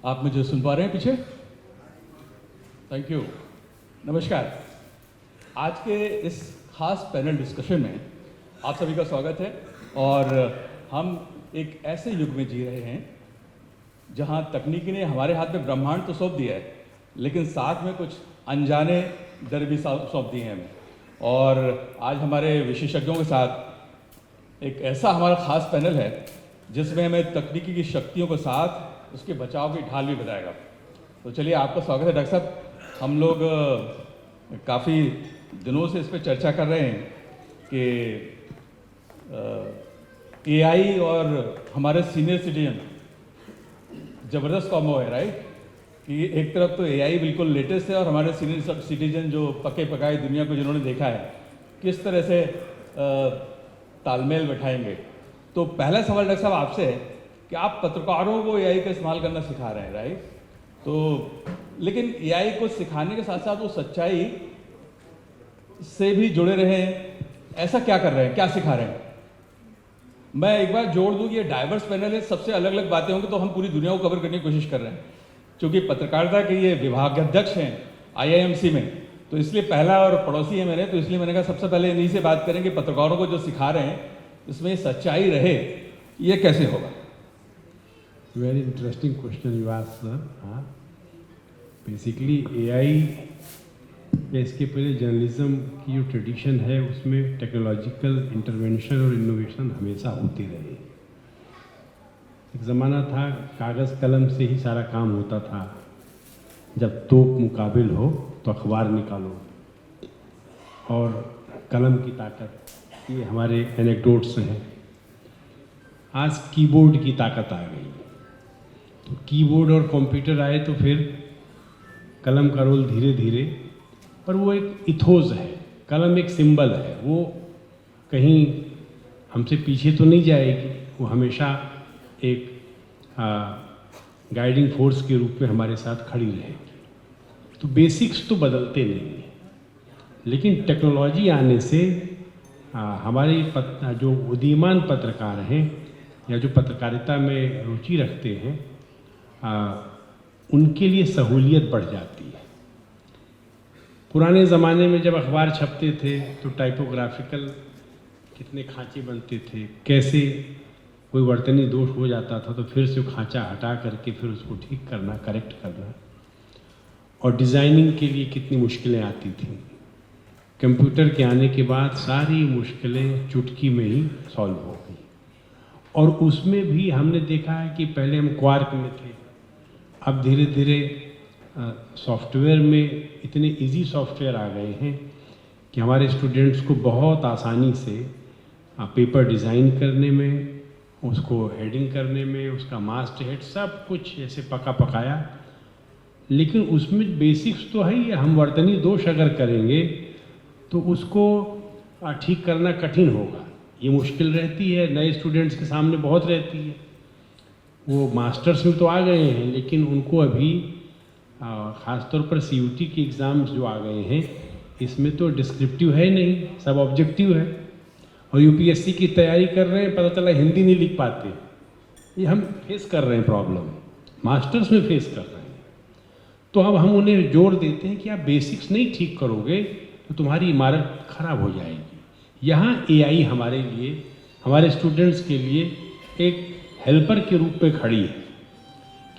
आप मुझे सुन पा रहे हैं पीछे? Thank you. नमस्कार। आज के इस खास पैनल डिस्कशन में आप सभी का स्वागत है। और हम एक ऐसे युग में जी रहे हैं जहां तकनीकी ने हमारे हाथ में ब्रह्मांड तो सौंप दिया है, लेकिन साथ में कुछ अनजाने डर भी सौंप दिए हैं हमें। और आज हमारे विशेषज्ञों के साथ एक ऐसा हमारा खास पैनल है जिसमें हमें तकनीकी की शक्तियों के साथ उसके बचाव की ढाल भी बताएगा। तो चलिए, आपका स्वागत है डॉक्टर साहब। हम लोग काफ़ी दिनों से इस पर चर्चा कर रहे हैं कि एआई और हमारे सीनियर सिटीजन ज़बरदस्त कॉम्बो है, राइट? कि एक तरफ तो एआई बिल्कुल लेटेस्ट है और हमारे सीनियर सिटीजन जो पके पकाए दुनिया को जिन्होंने देखा है, किस तरह से तालमेल बैठाएंगे। तो पहला सवाल डॉक्टर साहब आपसे है कि आप पत्रकारों को एआई का इस्तेमाल करना सिखा रहे हैं, राइट? तो लेकिन एआई को सिखाने के साथ साथ वो सच्चाई से भी जुड़े रहे हैं, ऐसा क्या कर रहे हैं, क्या सिखा रहे हैं? मैं एक बार जोड़ दूं कि ये डाइवर्स पैनल है, सबसे अलग अलग बातें होंगी, तो हम पूरी दुनिया को कवर करने की कोशिश कर रहे हैं। क्योंकि पत्रकारिता के ये विभागाध्यक्ष हैं आईआईएमसी में, तो इसलिए पहला और पड़ोसी है मेरे, तो इसलिए मैंने कहा सबसे पहले इन्हीं से बात करें कि पत्रकारों को जो सिखा रहे हैं इसमें सच्चाई रहे, ये कैसे होगा? Very interesting question you asked sir. Basically AI या इसके पहले जर्नलिज्म की जो ट्रेडिशन है उसमें टेक्नोलॉजिकल इंटरवेंशन और इनोवेशन हमेशा होती रही। एक ज़माना था कागज़ कलम से ही सारा काम होता था, जब तोप मुकाबिल हो तो अखबार निकालो, और कलम की ताकत, ये हमारे एनेक्डोट्स हैं। आज कीबोर्ड की ताकत आ गई, तो कीबोर्ड और कंप्यूटर आए तो फिर कलम का रोल धीरे धीरे, पर वो एक इथोस है, कलम एक सिंबल है, वो कहीं हमसे पीछे तो नहीं जाएगी, वो हमेशा एक गाइडिंग फोर्स के रूप में हमारे साथ खड़ी रहेगी। तो बेसिक्स तो बदलते नहीं हैं, लेकिन टेक्नोलॉजी आने से हमारे जो उदीयमान पत्रकार हैं या जो पत्रकारिता में रुचि रखते हैं, उनके लिए सहूलियत बढ़ जाती है। पुराने ज़माने में जब अखबार छपते थे तो टाइपोग्राफिकल कितने खांचे बनते थे, कैसे कोई वर्तनी दोष हो जाता था तो फिर से वो खांचा हटा करके फिर उसको ठीक करना, करेक्ट करना, और डिज़ाइनिंग के लिए कितनी मुश्किलें आती थी। कंप्यूटर के आने के बाद सारी मुश्किलें चुटकी में ही सॉल्व हो गई। और उसमें भी हमने देखा है कि पहले हम क्वार्क में थे, अब धीरे धीरे सॉफ्टवेयर में इतने इजी सॉफ्टवेयर आ गए हैं कि हमारे स्टूडेंट्स को बहुत आसानी से पेपर डिज़ाइन करने में, उसको हेडिंग करने में, उसका मास्ट हेड, सब कुछ ऐसे पका पकाया। लेकिन उसमें बेसिक्स तो है ही, हम वर्तनी दोष अगर करेंगे तो उसको ठीक करना कठिन होगा। ये मुश्किल रहती है, नए स्टूडेंट्स के सामने बहुत रहती है। वो मास्टर्स में तो आ गए हैं, लेकिन उनको अभी ख़ासतौर पर सीयूटी के एग्ज़ाम्स जो आ गए हैं, इसमें तो डिस्क्रिप्टिव है नहीं, सब ऑब्जेक्टिव है। और यूपीएससी की तैयारी कर रहे हैं, पता चला हिंदी नहीं लिख पाते। ये हम फेस कर रहे हैं प्रॉब्लम, मास्टर्स में फेस कर रहे हैं। तो अब हम उन्हें जोर देते हैं कि आप बेसिक्स नहीं ठीक करोगे तो तुम्हारी इमारत खराब हो जाएगी। यहाँ एआई हमारे लिए, हमारे स्टूडेंट्स के लिए एक हेल्पर के रूप में खड़ी है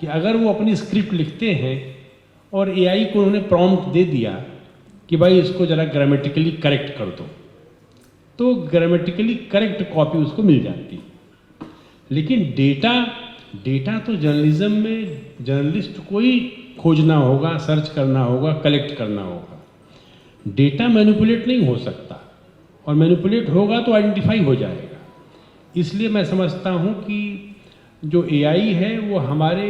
कि अगर वो अपनी स्क्रिप्ट लिखते हैं और एआई को उन्होंने प्रॉम्प्ट दे दिया कि भाई इसको ज़रा ग्रामेटिकली करेक्ट कर दो, तो ग्रामेटिकली करेक्ट कॉपी उसको मिल जाती है। लेकिन डेटा तो जर्नलिज्म में जर्नलिस्ट को ही खोजना होगा, सर्च करना होगा, कलेक्ट करना होगा। डेटा मैनिपुलेट नहीं हो सकता, और मैनिपुलेट होगा तो आइडेंटिफाई हो जाएगा। इसलिए मैं समझता हूँ कि जो एआई है वो हमारे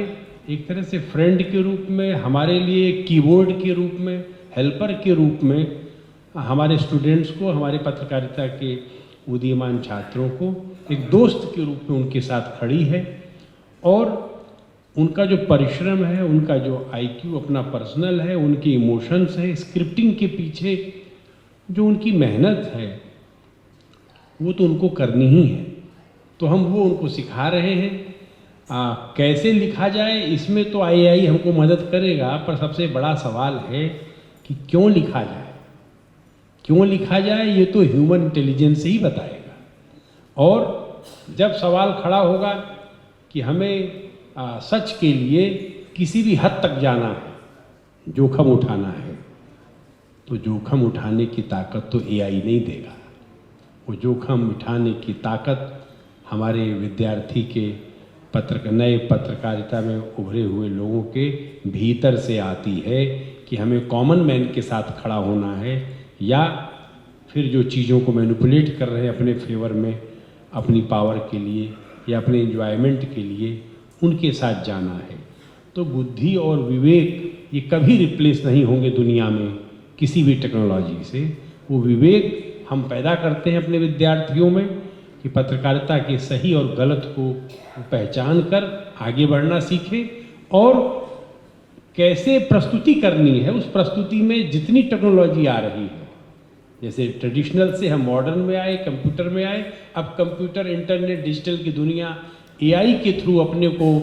एक तरह से फ्रेंड के रूप में, हमारे लिए कीबोर्ड के रूप में, हेल्पर के रूप में हमारे स्टूडेंट्स को, हमारे पत्रकारिता के उदीयमान छात्रों को एक दोस्त के रूप में उनके साथ खड़ी है। और उनका जो परिश्रम है, उनका जो आईक्यू अपना पर्सनल है, उनके इमोशंस है, स्क्रिप्टिंग के पीछे जो उनकी मेहनत है, वो तो उनको करनी ही है। तो हम वो उनको सिखा रहे हैं। कैसे लिखा जाए इसमें तो AI हमको मदद करेगा, पर सबसे बड़ा सवाल है कि क्यों लिखा जाए। क्यों लिखा जाए ये तो ह्यूमन इंटेलिजेंस ही बताएगा। और जब सवाल खड़ा होगा कि हमें सच के लिए किसी भी हद तक जाना है, जोखम उठाना है, तो जोखम उठाने की ताकत तो AI नहीं देगा। वो जोखम उठाने की ताकत हमारे विद्यार्थी के नए पत्रकारिता में उभरे हुए लोगों के भीतर से आती है कि हमें कॉमन मैन के साथ खड़ा होना है, या फिर जो चीज़ों को मैनिपुलेट कर रहे हैं अपने फेवर में, अपनी पावर के लिए या अपने एंजॉयमेंट के लिए, उनके साथ जाना है। तो बुद्धि और विवेक ये कभी रिप्लेस नहीं होंगे दुनिया में किसी भी टेक्नोलॉजी से। वो विवेक हम पैदा करते हैं अपने विद्यार्थियों में कि पत्रकारिता के सही और गलत को पहचान कर आगे बढ़ना सीखें, और कैसे प्रस्तुति करनी है, उस प्रस्तुति में जितनी टेक्नोलॉजी आ रही है, जैसे ट्रेडिशनल से हम मॉडर्न में आए, कंप्यूटर में आए, अब कंप्यूटर, इंटरनेट, डिजिटल की दुनिया AI के थ्रू अपने को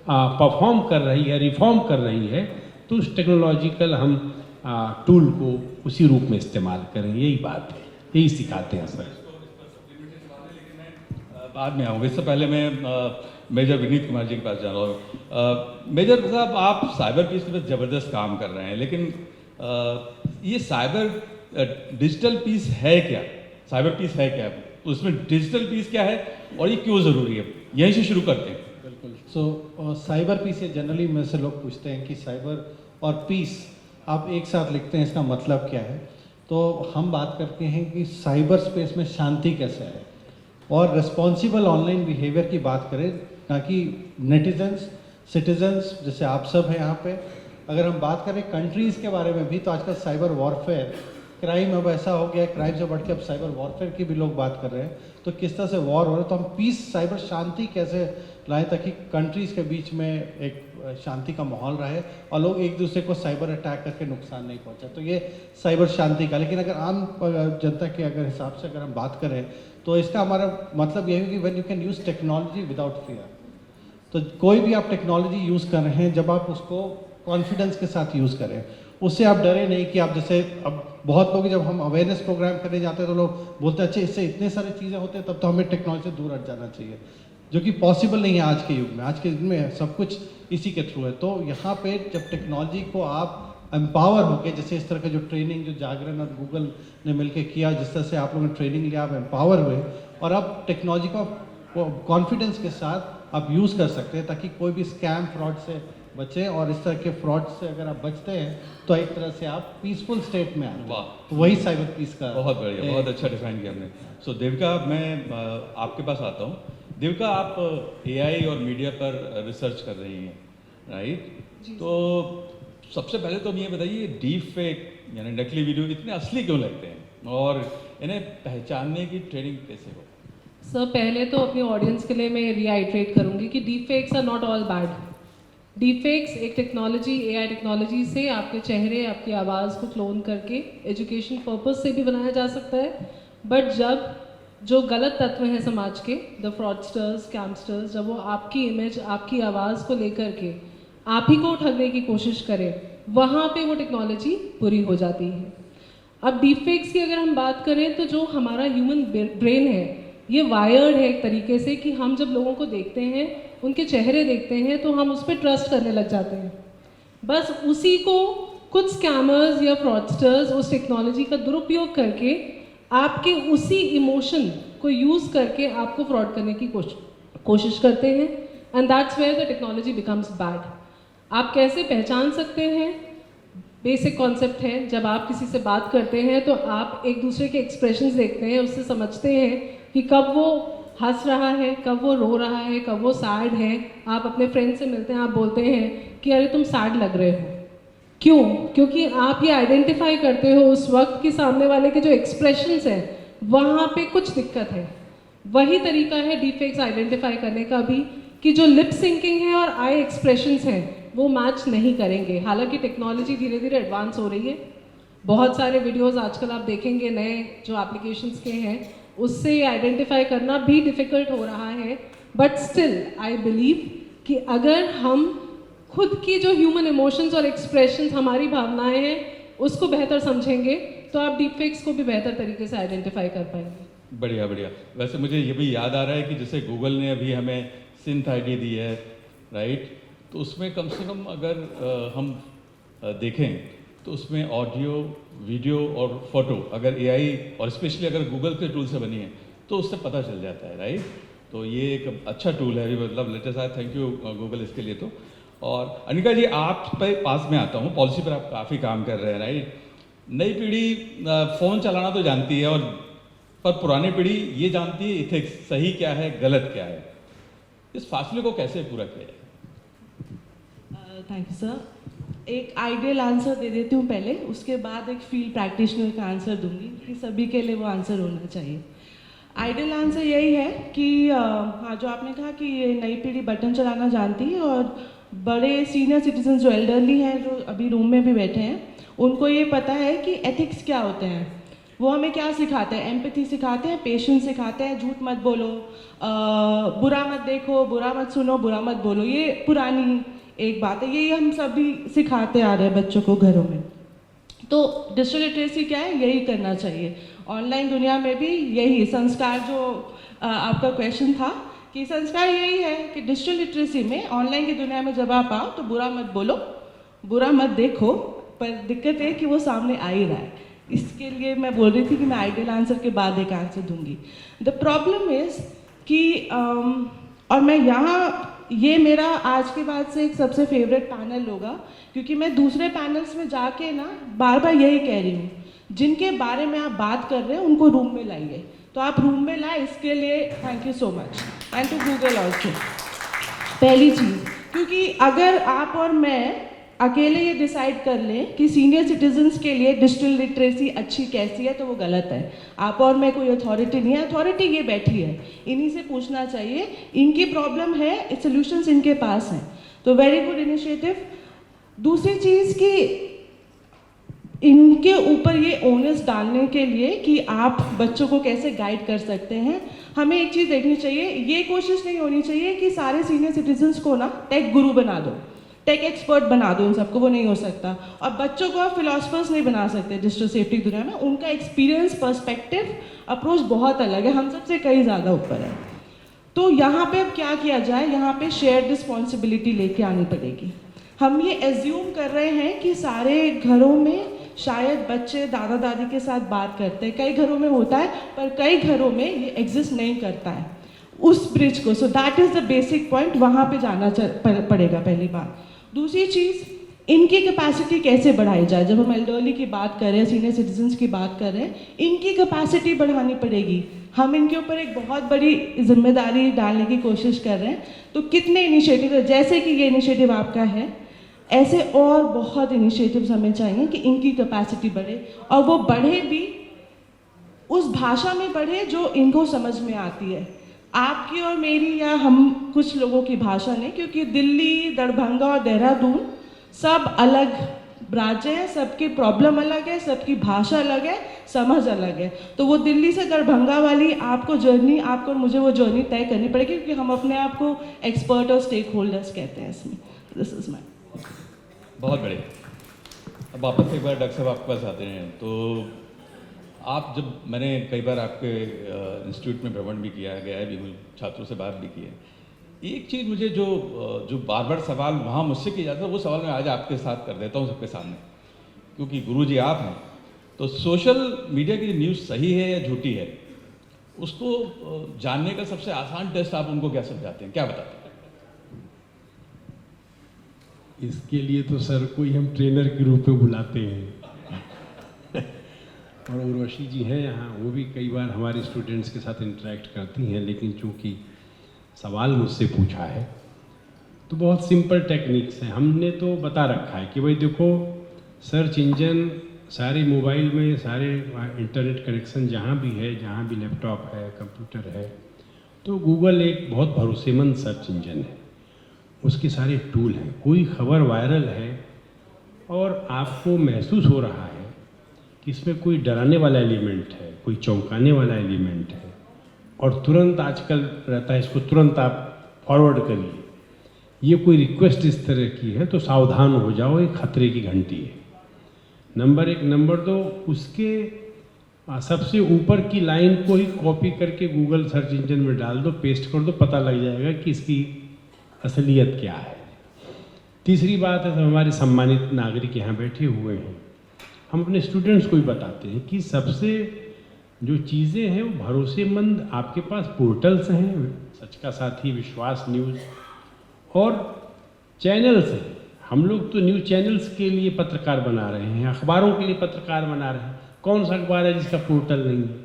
परफॉर्म कर रही है, रिफॉर्म कर रही है, तो उस टेक्नोलॉजिकल हम टूल को उसी रूप में इस्तेमाल करें। यही बात है, यही सिखाते हैं सर। बाद में आऊँगा, इससे पहले मैं मेजर विनीत कुमार जी के पास जा रहा हूँ। मेजर साहब, आप साइबर पीस पे ज़बरदस्त काम कर रहे हैं, लेकिन ये साइबर डिजिटल पीस है क्या? साइबर पीस है क्या? उसमें डिजिटल पीस क्या है और ये क्यों ज़रूरी है? यहीं से शुरू करते हैं। बिल्कुल। सो साइबर पीस, ये जनरली मेरे से लोग पूछते हैं कि साइबर और पीस आप एक साथ लिखते हैं, इसका मतलब क्या है? तो हम बात करते हैं कि साइबर स्पेस में शांति कैसे है, और रिस्पॉन्सिबल ऑनलाइन बिहेवियर की बात करें, ताकि नेटिजन्स, सिटीजन्स जैसे आप सब हैं यहाँ पे, अगर हम बात करें कंट्रीज़ के बारे में भी, तो आजकल साइबर वॉरफेयर, क्राइम अब ऐसा हो गया है, क्राइम से बढ़ के अब साइबर वॉरफेयर की भी लोग बात कर रहे हैं। तो किस तरह से वॉर हो रहा है, तो हम पीस, साइबर शांति कैसे लाएं ताकि कंट्रीज़ के बीच में एक शांति का माहौल रहे और लोग एक दूसरे को साइबर अटैक करके नुकसान नहीं पहुंचाए। तो ये साइबर शांति का। लेकिन अगर आम जनता के अगर हिसाब से अगर हम बात करें, तो इसका हमारा मतलब ये है कि when you can use technology without fear, तो कोई भी आप टेक्नोलॉजी यूज़ कर रहे हैं, जब आप उसको कॉन्फिडेंस के साथ यूज़ करें, उससे आप डरे नहीं कि आप, जैसे अब बहुत लोग, जब हम अवेयरनेस प्रोग्राम करने जाते हैं तो लोग बोलते हैं अच्छा इससे इतने सारी चीज़ें होते हैं, तब तो हमें टेक्नोलॉजी से दूर हट जाना चाहिए, जो कि पॉसिबल नहीं है आज के युग में। आज के युग में सब कुछ इसी के थ्रू है। तो यहाँ पे जब टेक्नोलॉजी को आप एम्पावर होके, जैसे इस तरह का जो ट्रेनिंग जो जागरण और गूगल ने मिलकर किया, जिस तरह से आप लोगों ने ट्रेनिंग लिया, आप एम्पावर हुए, और अब टेक्नोलॉजी को कॉन्फिडेंस के साथ आप यूज़ कर सकते हैं ताकि कोई भी स्कैम, फ्रॉड से बचें, और इस तरह के फ्रॉड से अगर आप बचते हैं तो एक तरह से आप पीसफुल स्टेट में आते हैं। वाह, तो वही साइबर पीस का। बहुत बढ़िया, बहुत अच्छा डिफाइन किया आपने। सो देविका, मैं आपके पास आता हूँ। देविका, आप AI और मीडिया पर रिसर्च कर रही हैं, राइट? तो सबसे पहले तो ये बताइए, डीप फेक यानी नकली वीडियो इतने असली क्यों लगते हैं, और इन्हें पहचानने की ट्रेनिंग कैसे हो? सर, पहले तो अपनी ऑडियंस के लिए मैं रीआइट्रेट करूंगी कि deep fakes are not all bad. Deep fakes एक टेक्नोलॉजी, AI टेक्नोलॉजी से आपके चेहरे, आपकी आवाज़ को क्लोन करके एजुकेशन पर्पस से भी बनाया जा सकता है। बट जब जो गलत तत्व हैं समाज के, द फ्रॉडस्टर्स, स्कैमस्टर्स, जब वो आपकी इमेज, आपकी आवाज़ को लेकर के आप ही को ठगने की कोशिश करें, वहाँ पे वो टेक्नोलॉजी बुरी हो जाती है। अब डीप फेक्स की अगर हम बात करें, तो जो हमारा ह्यूमन ब्रेन है, ये वायर्ड है एक तरीके से कि हम जब लोगों को देखते हैं, उनके चेहरे देखते हैं, तो हम उस पर ट्रस्ट करने लग जाते हैं। बस उसी को कुछ स्कैमर्स या फ्रॉडस्टर्स उस टेक्नोलॉजी का दुरुपयोग करके आपके उसी इमोशन को यूज़ करके आपको फ्रॉड करने की कोशिश करते हैं, and that's where the technology becomes bad. आप कैसे पहचान सकते हैं? बेसिक कॉन्सेप्ट है, जब आप किसी से बात करते हैं तो आप एक दूसरे के एक्सप्रेशंस देखते हैं, उससे समझते हैं कि कब वो हंस रहा है, कब वो रो रहा है, कब वो सैड है। आप अपने फ्रेंड से मिलते हैं, आप बोलते हैं कि अरे तुम सैड लग रहे हो, क्यों? क्योंकि आप ये आइडेंटिफाई करते हो उस वक्त कि सामने वाले के जो एक्सप्रेशंस हैं वहाँ पे कुछ दिक्कत है। वही तरीका है डीप फेक्स आइडेंटिफाई करने का भी, कि जो लिप सिंकिंग है और आई एक्सप्रेशंस हैं वो मैच नहीं करेंगे। हालांकि टेक्नोलॉजी धीरे धीरे एडवांस हो रही है, बहुत सारे वीडियोस आजकल आप देखेंगे नए जो एप्लीकेशंस के हैं, उससे आइडेंटिफाई करना भी डिफ़िकल्ट हो रहा है। बट स्टिल आई बिलीव कि अगर हम खुद की जो ह्यूमन इमोशंस और एक्सप्रेशंस, हमारी भावनाएं हैं, उसको बेहतर समझेंगे तो आप डीप फेक्स को भी बेहतर तरीके से आइडेंटिफाई कर पाएंगे। बढ़िया बढ़िया। वैसे मुझे ये भी याद आ रहा है कि जैसे गूगल ने अभी हमें सिंथ आईडी दी है, राइट, तो उसमें कम से कम अगर हम देखें तो उसमें ऑडियो, वीडियो और फोटो अगर एआई और स्पेशली अगर गूगल के टूल से बनी है तो उससे पता चल जाता है, राइट। तो ये एक अच्छा टूल है, मतलब लेटेस्ट आया, थैंक यू गूगल इसके लिए। तो और अनिका जी, आप पे पास में आता हूँ, पॉलिसी पर आप काफ़ी काम कर रहे हैं, राइट। नई पीढ़ी फ़ोन चलाना तो जानती है, और पर पुरानी पीढ़ी ये जानती है इथिक्स सही क्या है, गलत क्या है। इस फासले को कैसे पूरा किया जाए? Thank you sir. एक आइडियल आंसर दे देती हूँ पहले, उसके बाद एक फील्ड प्रैक्टिशनर का आंसर दूंगी कि सभी के लिए वो आंसर होना चाहिए। आइडियल आंसर यही है कि हाँ, जो आपने कहा कि ये नई पीढ़ी बटन चलाना जानती है, और बड़े सीनियर सिटीजन जो एल्डरली हैं, जो अभी रूम में भी बैठे हैं, उनको ये पता है कि एथिक्स क्या होते हैं। वो हमें क्या सिखाते हैं? एम्पैथी सिखाते हैं, पेशेंस सिखाते हैं, झूठ मत बोलो, बुरा मत देखो, बुरा मत सुनो, बुरा मत बोलो। ये पुरानी एक बात है, ये हम सभी सिखाते आ रहे हैं बच्चों को घरों में। तो डिजिटल लिटरेसी क्या है? यही करना चाहिए। ऑनलाइन दुनिया में भी यही संस्कार, जो आपका क्वेश्चन था, कि संस्कार यही है कि डिजिटल लिटरेसी में, ऑनलाइन की दुनिया में जब आप आओ तो बुरा मत बोलो, बुरा मत देखो, पर दिक्कत है कि वो सामने आ ही रहा है। इसके लिए मैं बोल रही थी कि मैं आइडियल आंसर के बाद एक आंसर दूंगी। द प्रॉब्लम इज़ कि और मैं यहाँ, ये मेरा आज के बाद से एक सबसे फेवरेट पैनल होगा, क्योंकि मैं दूसरे पैनल्स में जाके ना बार बार यही कह रही हूँ, जिनके बारे में आप बात कर रहे हैं उनको रूम में लाइए। तो आप रूम में लाए, इसके लिए thank you so much, and to Google also. पहली चीज़, क्योंकि अगर आप और मैं अकेले ये डिसाइड कर लें कि सीनियर सिटीजन्स के लिए डिजिटल लिटरेसी अच्छी कैसी है, तो वो गलत है। आप और मैं कोई अथॉरिटी नहीं है, अथॉरिटी ये बैठी है, इन्हीं से पूछना चाहिए, इनकी प्रॉब्लम है, सॉल्यूशंस इनके पास हैं। तो वेरी गुड इनिशिएटिव। दूसरी चीज़ कि इनके ऊपर ये ओनस डालने के लिए कि आप बच्चों को कैसे गाइड कर सकते हैं, हमें एक चीज़ देखनी चाहिए, ये कोशिश नहीं होनी चाहिए कि सारे सीनियर सिटीजन्स को ना टेक गुरु बना दो, टेक एक्सपर्ट बना दो इन सबको, वो नहीं हो सकता। और बच्चों को आप फिलोसफर्स नहीं बना सकते डिजिटल सेफ्टी दुनिया में, उनका एक्सपीरियंस, पर्सपेक्टिव, अप्रोच बहुत अलग है, हम सबसे कई ज़्यादा ऊपर है। तो यहाँ पे अब क्या किया जाए? यहाँ पे शेयर्ड रिस्पॉन्सिबिलिटी लेके आनी पड़ेगी। हम ये एज्यूम कर रहे हैं कि सारे घरों में शायद बच्चे दादा दादी के साथ बात करते हैं, कई घरों में होता है, पर कई घरों में ये एग्जिस्ट नहीं करता है, उस ब्रिज को। So that is the basic point, वहाँ पे जाना पड़ेगा पहली बात। दूसरी चीज़, इनकी कैपेसिटी कैसे बढ़ाई जाए? जब हम एल्डरली की बात कर रहे हैं, सीनियर सिटीजन्स की बात कर रहे हैं, इनकी कैपेसिटी बढ़ानी पड़ेगी। हम इनके ऊपर एक बहुत बड़ी जिम्मेदारी डालने की कोशिश कर रहे हैं। तो कितने इनिशिएटिव है, जैसे कि ये इनिशिएटिव आपका है, ऐसे और बहुत इनिशिएटिव्स हमें चाहिए कि इनकी कैपेसिटी बढ़े, और वो बढ़े भी उस भाषा में बढ़े जो इनको समझ में आती है। आपकी और मेरी या हम कुछ लोगों की भाषा नहीं, क्योंकि दिल्ली, दरभंगा और देहरादून सब अलग राज्य हैं, सबकी प्रॉब्लम अलग है, सबकी भाषा अलग है, समझ अलग है। तो वो दिल्ली से दरभंगा वाली आपको जर्नी, आपको और मुझे वो जर्नी तय करनी पड़ेगी, क्योंकि हम अपने आप को एक्सपर्ट और स्टेक होल्डर्स कहते हैं इसमें। This is my. बहुत बढ़िया। अब वापस एक बार डॉक्टर साहब आपके पास आते हैं, तो आप जब, मैंने कई बार आपके इंस्टीट्यूट में भ्रमण भी किया गया है, भी छात्रों से बात भी की है, एक चीज़ मुझे जो बार बार सवाल वहाँ मुझसे किया जाता है, वो सवाल मैं आज आपके साथ कर देता हूँ सबके सामने, क्योंकि गुरुजी आप हैं। तो सोशल मीडिया की न्यूज़ सही है या झूठी है, उसको जानने का सबसे आसान टेस्ट आप उनको क्या समझाते हैं, क्या बताते हैं? इसके लिए तो सर कोई हम ट्रेनर के रूप में बुलाते हैं और उर्वशी जी हैं यहाँ, वो भी कई बार हमारे स्टूडेंट्स के साथ इंटरेक्ट करती हैं, लेकिन चूंकि सवाल मुझसे पूछा है तो बहुत सिंपल टेक्निक्स हैं। हमने तो बता रखा है कि भाई देखो, सर्च इंजन सारे मोबाइल में, सारे इंटरनेट कनेक्शन जहाँ भी है, जहाँ भी लैपटॉप है, कंप्यूटर है, तो गूगल एक बहुत भरोसेमंद सर्च इंजन है, उसके सारे टूल हैं। कोई खबर वायरल है और आपको महसूस हो रहा है कि इसमें कोई डराने वाला एलिमेंट है, कोई चौंकाने वाला एलिमेंट है, और तुरंत आजकल रहता है, इसको तुरंत आप फॉरवर्ड करिए, ये कोई रिक्वेस्ट इस तरह की है तो सावधान हो जाओ, ये खतरे की घंटी है। नंबर 1। नंबर 2, उसके सबसे ऊपर की लाइन को ही कॉपी करके गूगल सर्च इंजन में डाल दो, पेस्ट कर दो, पता लग जाएगा कि इसकी असलियत क्या है। तीसरी बात है, हमारे सम्मानित नागरिक यहाँ बैठे हुए हैं, हम अपने स्टूडेंट्स को भी बताते हैं कि सबसे जो चीज़ें हैं वो भरोसेमंद आपके पास पोर्टल्स हैं, सच का साथी, विश्वास न्यूज़ और चैनल्स हैं। हम लोग तो न्यूज़ चैनल्स के लिए पत्रकार बना रहे हैं, अखबारों के लिए पत्रकार बना रहे हैं। कौन सा अखबार है जिसका पोर्टल नहीं है?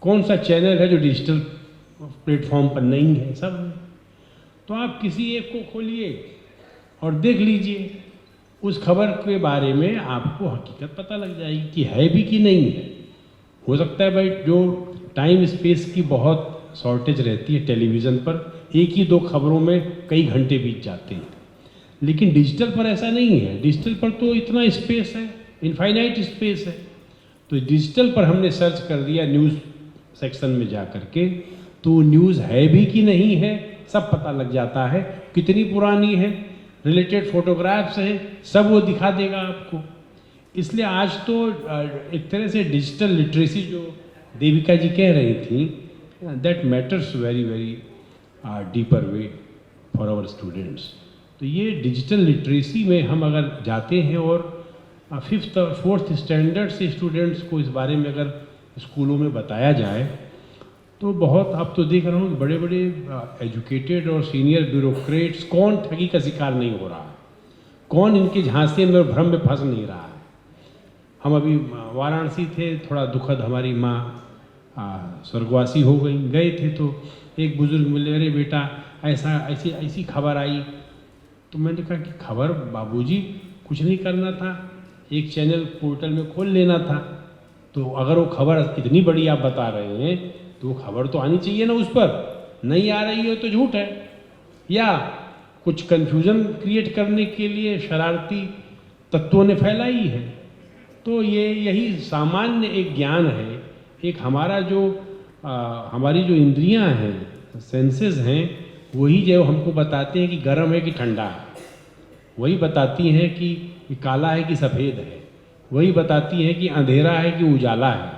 कौन सा चैनल है जो डिजिटल प्लेटफॉर्म पर नहीं है? सब है। तो आप किसी एक को खोलिए और देख लीजिए, उस खबर के बारे में आपको हकीकत पता लग जाएगी कि है भी कि नहीं है। हो सकता है भाई जो टाइम स्पेस की बहुत शॉर्टेज रहती है टेलीविज़न पर, एक ही 2 खबरों में कई घंटे बीत जाते हैं, लेकिन डिजिटल पर ऐसा नहीं है। डिजिटल पर तो इतना स्पेस है, इनफाइनाइट स्पेस है। तो डिजिटल पर हमने सर्च कर दिया न्यूज़ सेक्शन में जा कर के, तो न्यूज़ है भी कि नहीं है सब पता लग जाता है, कितनी पुरानी है, रिलेटेड फोटोग्राफ्स हैं, सब वो दिखा देगा आपको। इसलिए आज तो एक तरह से डिजिटल लिटरेसी जो देविका जी कह रही थी, that matters very very deeper way for our students. तो ये डिजिटल लिटरेसी में हम अगर जाते हैं और 5th और 4th स्टैंडर्ड से स्टूडेंट्स को इस बारे में अगर स्कूलों में बताया जाए तो बहुत, अब तो देख रहा हूँ बड़े बड़े एजुकेटेड और सीनियर ब्यूरोक्रेट्स, कौन ठगी का शिकार नहीं हो रहा है, कौन इनके झांसे में और भ्रम में फंस नहीं रहा है। हम अभी वाराणसी थे, थोड़ा दुखद, हमारी माँ स्वर्गवासी हो गई, गए थे तो एक बुजुर्ग बोले, अरे बेटा ऐसी खबर आई। तो मैंने कहा कि खबर बाबूजी कुछ नहीं करना था, एक चैनल पोर्टल में खोल लेना था। तो अगर वो खबर इतनी बड़ी आप बता रहे हैं तो वो खबर तो आनी चाहिए ना उस पर, नहीं आ रही है तो झूठ है, या कुछ कन्फ्यूजन क्रिएट करने के लिए शरारती तत्वों ने फैलाई है। तो यही सामान्य एक ज्ञान है, एक हमारा जो हमारी जो इंद्रियां हैं, सेंसेस हैं, वही जो हमको बताते हैं कि गर्म है कि ठंडा है, वही बताती हैं कि काला है कि सफ़ेद है, वही बताती हैं कि अंधेरा है कि उजाला है,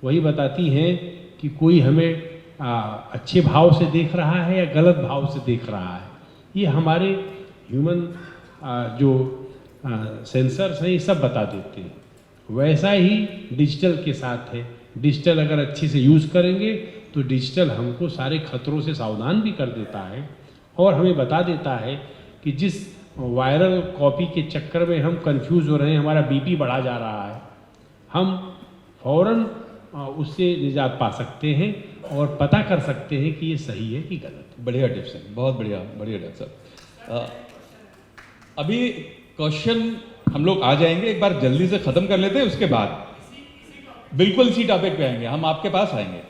वही बताती हैं कि कोई हमें अच्छे भाव से देख रहा है या गलत भाव से देख रहा है। ये हमारे ह्यूमन जो सेंसर्स हैं ये सब बता देते हैं। वैसा ही डिजिटल के साथ है। डिजिटल अगर अच्छे से यूज़ करेंगे तो डिजिटल हमको सारे खतरों से सावधान भी कर देता है और हमें बता देता है कि जिस वायरल कॉपी के चक्कर में हम कंफ्यूज हो रहे हैं, हमारा बीपी बढ़ा जा रहा है, हम फौरन उससे निजात पा सकते हैं और पता कर सकते हैं कि ये सही है कि गलत। बढ़िया टिप्स है, बहुत बढ़िया टिप्स है। अभी क्वेश्चन हम लोग आ जाएंगे, एक बार जल्दी से ख़त्म कर लेते हैं, उसके बाद बिल्कुल इसी टॉपिक पे आएंगे, हम आपके पास आएंगे।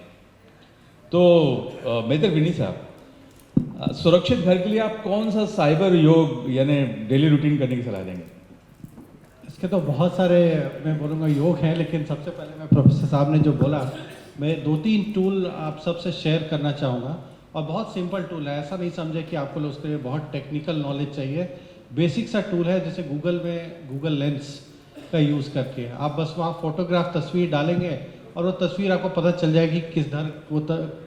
तो मेजर विनी साहब, सुरक्षित घर के लिए आप कौन सा साइबर योग यानी डेली रूटीन करने की सलाह देंगे? इसके तो बहुत सारे मैं बोलूँगा योग हैं, लेकिन सबसे पहले मैं प्रोफेसर साहब ने जो बोला, मैं 2-3 टूल आप सबसे शेयर करना चाहूँगा। और बहुत सिंपल टूल है, ऐसा नहीं समझे कि आपको उसके लिए बहुत टेक्निकल नॉलेज चाहिए। बेसिक सा टूल है, जैसे गूगल में गूगल लेंस का यूज़ करके आप बस वहाँ फोटोग्राफ तस्वीर डालेंगे और वो तस्वीर आपको पता चल जाएगी